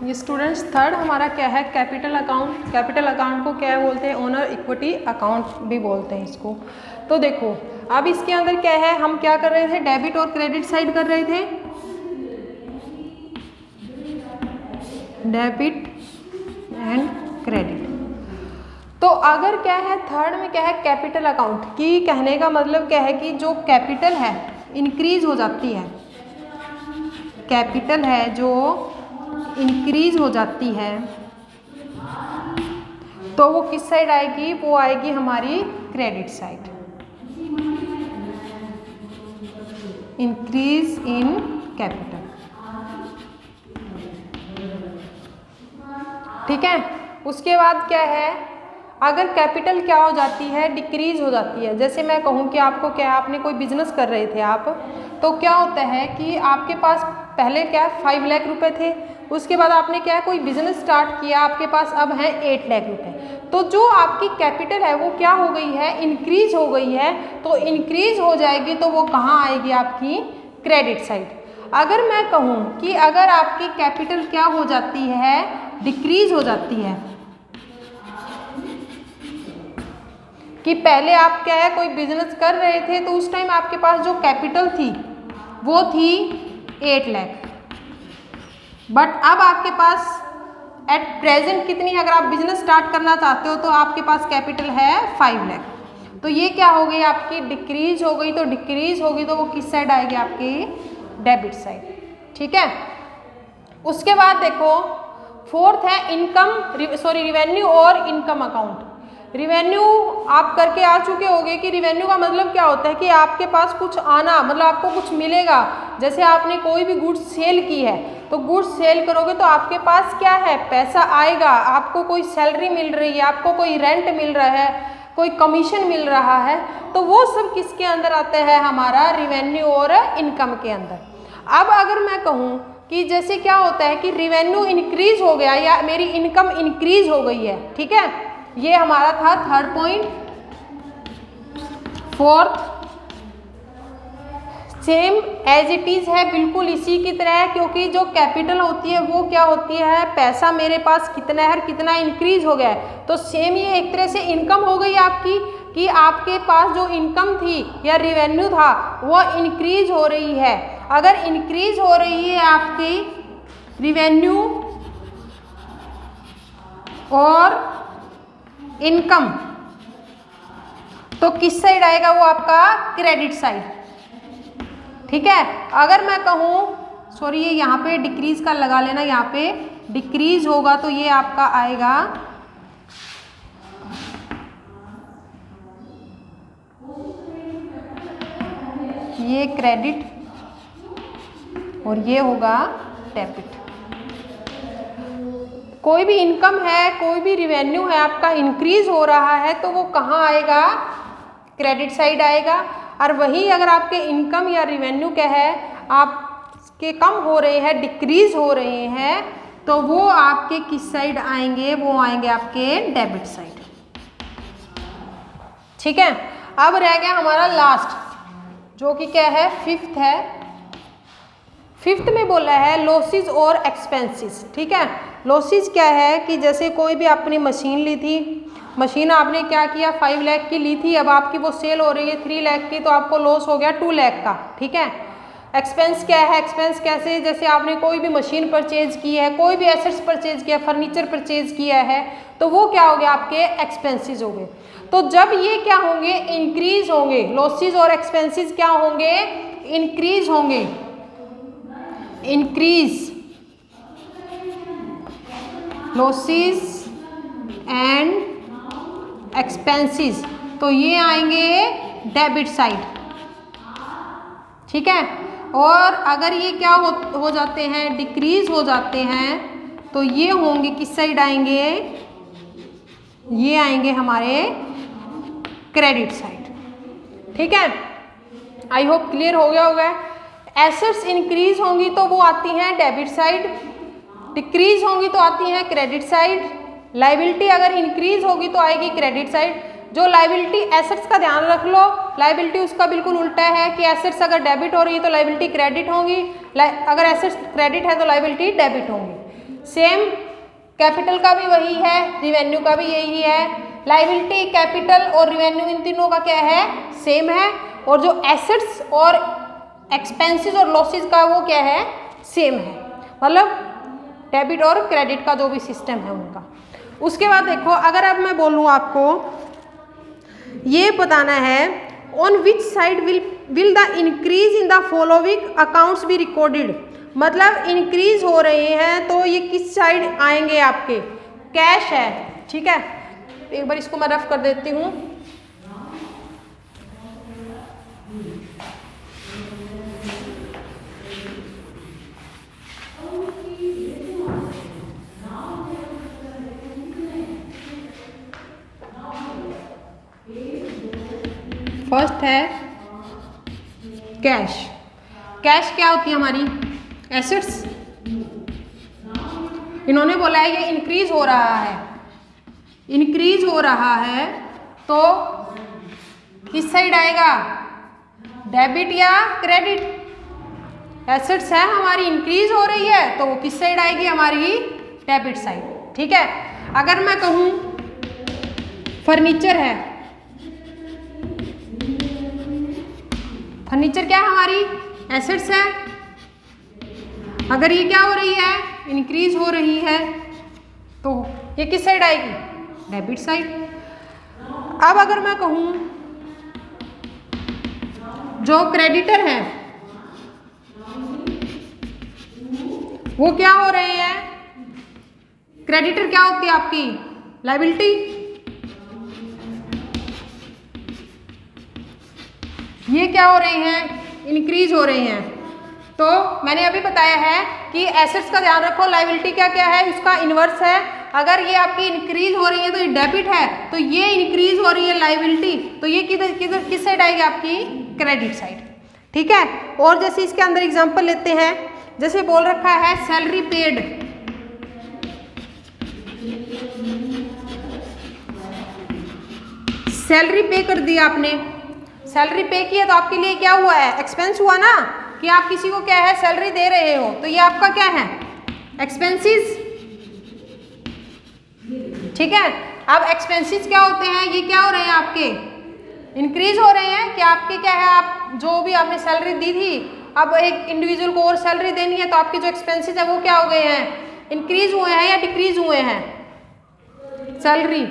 ये students third हमारा क्या है, कैपिटल अकाउंट। कैपिटल अकाउंट को क्या बोलते हैं, ओनर इक्विटी अकाउंट भी बोलते हैं इसको। तो देखो अब इसके अंदर क्या है, हम क्या कर रहे थे, डेबिट और क्रेडिट साइड कर रहे थे, डेबिट एंड क्रेडिट। तो अगर क्या है थर्ड में क्या है, कैपिटल अकाउंट की, कहने का मतलब क्या है कि जो कैपिटल है इंक्रीज हो जाती है, कैपिटल है जो इंक्रीज हो जाती है, तो वो किस साइड आएगी, वो आएगी हमारी credit side. Increase in capital, ठीक है। उसके बाद क्या है, अगर कैपिटल क्या हो जाती है, डिक्रीज हो जाती है। जैसे मैं कहूँ कि आपको क्या, आपने कोई बिजनेस कर रहे थे आप, तो क्या होता है कि आपके पास पहले क्या 5 लाख रुपए थे, उसके बाद आपने क्या कोई बिजनेस स्टार्ट किया, आपके पास अब हैं 8 लाख रुपए। तो जो आपकी कैपिटल है वो क्या हो गई है, इंक्रीज हो गई है। तो इंक्रीज हो जाएगी तो वो कहाँ आएगी, आपकी क्रेडिट साइड। अगर मैं कहूँ कि अगर आपकी कैपिटल क्या हो जाती है, डिक्रीज हो जाती है, कि पहले आप क्या है कोई बिजनेस कर रहे थे तो उस टाइम आपके पास जो कैपिटल थी वो थी 8 लाख, बट अब आपके पास एट प्रेजेंट कितनी, अगर आप बिजनेस स्टार्ट करना चाहते हो तो आपके पास कैपिटल है 5 लाख। तो ये क्या हो गई, आपकी डिक्रीज हो गई। तो डिक्रीज होगी तो वो किस साइड आएगी, आपकी डेबिट साइड, ठीक है। उसके बाद देखो फोर्थ है इनकम, रिवेन्यू और इनकम अकाउंट। रिवेन्यू आप करके आ चुके होंगे कि रिवेन्यू का मतलब क्या होता है कि आपके पास कुछ आना, मतलब आपको कुछ मिलेगा। जैसे आपने कोई भी गुड्स सेल की है तो गुड्स सेल करोगे तो आपके पास क्या है, पैसा आएगा, आपको कोई सैलरी मिल रही है, आपको कोई रेंट मिल रहा है, कोई कमीशन मिल रहा है, तो वो सब किसके अंदर आते हैं, हमारा रिवेन्यू और इनकम के अंदर। अब अगर मैं कहूँ कि जैसे क्या होता है कि रिवेन्यू इंक्रीज हो गया या मेरी इनकम इंक्रीज हो गई है, ठीक है, ये हमारा था third point. Fourth same as it is है, बिल्कुल इसी की तरह है, क्योंकि जो कैपिटल होती है वो क्या होती है, पैसा मेरे पास कितना है, कितना इंक्रीज हो गया है। तो सेम ये एक तरह से इनकम हो गई आपकी, कि आपके पास जो इनकम थी या रिवेन्यू था वो इंक्रीज हो रही है। अगर इंक्रीज हो रही है आपकी रिवेन्यू और इनकम, तो किस साइड आएगा, वो आपका क्रेडिट साइड, ठीक है। अगर मैं कहूँ, सॉरी ये यहाँ पे डिक्रीज का लगा लेना, यहाँ पे डिक्रीज होगा तो ये आपका आएगा ये क्रेडिट और ये होगा डेबिट। कोई भी इनकम है, कोई भी रिवेन्यू है आपका इंक्रीज हो रहा है तो वो कहाँ आएगा, क्रेडिट साइड आएगा। और वही अगर आपके इनकम या रिवेन्यू क्या है, आपके कम हो रहे हैं, डिक्रीज हो रहे हैं, तो वो आपके किस साइड आएंगे, वो आएंगे आपके डेबिट साइड, ठीक है। अब रह गया हमारा लास्ट, जो कि क्या है, फिफ्थ है। फिफ्थ में बोला है लॉसेस और एक्सपेंसेस, ठीक है। लॉसेस क्या है कि जैसे कोई भी आपने मशीन ली थी, मशीन आपने क्या किया 5 लाख की ली थी, अब आपकी वो सेल हो रही है 3 लाख की, तो आपको लॉस हो गया 2 लाख का, ठीक है। एक्सपेंस क्या है, एक्सपेंस कैसे, जैसे आपने कोई भी मशीन परचेज की है, कोई भी एसेट्स परचेज किया, फर्नीचर परचेज किया है, तो वो क्या हो गया, आपके एक्सपेंसेस हो गए। तो जब ये क्या होंगे, इंक्रीज होंगे, लॉसेस और एक्सपेंसेस क्या होंगे, इंक्रीज होंगे, इंक्रीज लॉसेस एंड एक्सपेंसेस, तो ये आएंगे डेबिट साइड, ठीक है। और अगर ये क्या हो जाते हैं, डिक्रीज हो जाते हैं, तो ये होंगे किस साइड आएंगे, ये आएंगे हमारे क्रेडिट साइड, ठीक है। आई होप क्लियर हो गया होगा। एसेट्स इंक्रीज होंगी तो वो आती हैं डेबिट साइड, डिक्रीज होंगी तो आती हैं क्रेडिट साइड। लाइबिलिटी अगर इंक्रीज होगी तो आएगी क्रेडिट साइड। जो लाइबिलिटी, एसेट्स का ध्यान रख लो, लाइबिलिटी उसका बिल्कुल उल्टा है कि एसेट्स अगर डेबिट हो रही है तो लाइबिलिटी क्रेडिट होंगी, अगर एसेट्स क्रेडिट है तो लाइबिलिटी डेबिट होंगी। सेम कैपिटल का भी वही है, रिवेन्यू का भी यही है। लाइबिलिटी, कैपिटल और रिवेन्यू इन तीनों का क्या है, सेम है। और जो एसेट्स और एक्सपेंसेस और लॉसेस का वो क्या है, सेम है। मतलब डेबिट और क्रेडिट का जो भी सिस्टम है उनका। उसके बाद देखो, अगर अब मैं बोलूँ आपको ये बताना है on which side will the increase in the following accounts be recorded. मतलब इंक्रीज हो रहे हैं तो ये किस साइड आएंगे आपके, कैश है, ठीक है। एक बार इसको मैं रफ कर देती हूँ। फर्स्ट है कैश। कैश क्या होती है हमारी, एसेट्स। इन्होंने बोला है ये इंक्रीज हो रहा है, इंक्रीज हो रहा है तो किस साइड आएगा, डेबिट या क्रेडिट। एसेट्स है हमारी, इंक्रीज हो रही है तो वो किस साइड आएगी, हमारी डेबिट साइड, ठीक है। अगर मैं कहूँ फर्नीचर है, फर्नीचर क्या है हमारी, एसेट्स है। अगर ये क्या हो रही है, इंक्रीज हो रही है तो ये किस साइड आएगी, डेबिट साइड। अब अगर मैं कहूँ जो क्रेडिटर है वो क्या हो रहे हैं, क्रेडिटर क्या होती है आपकी, लायबिलिटी। ये क्या हो रहे हैं, इंक्रीज हो रहे हैं। तो मैंने अभी बताया है कि एसेट्स का ध्यान रखो, लायबिलिटी क्या क्या है, उसका इन्वर्स है। अगर ये आपकी इंक्रीज हो रही है तो ये डेबिट है, तो ये इंक्रीज हो रही है लायबिलिटी, तो ये किधर किधर किस साइड आएगी, आपकी क्रेडिट साइड, ठीक है। और जैसे इसके अंदर एग्जांपल लेते हैं, जैसे बोल रखा है सैलरी पेड, सैलरी पे कर दी आपने, सैलरी पे किया तो आपके लिए क्या हुआ है, एक्सपेंस हुआ ना, कि आप किसी को क्या है, सैलरी दे रहे हो, तो ये आपका क्या है, एक्सपेंसेस, ठीक है। अब एक्सपेंसेस क्या होते हैं, ये क्या हो रहे हैं आपके, इंक्रीज हो रहे हैं कि आपके क्या है, आप जो भी आपने सैलरी दी थी, अब एक इंडिविजुअल को और सैलरी देनी है तो आपके जो एक्सपेंसेस है वो क्या हो गए हैं, इंक्रीज हुए हैं या डिक्रीज हुए हैं, सैलरी।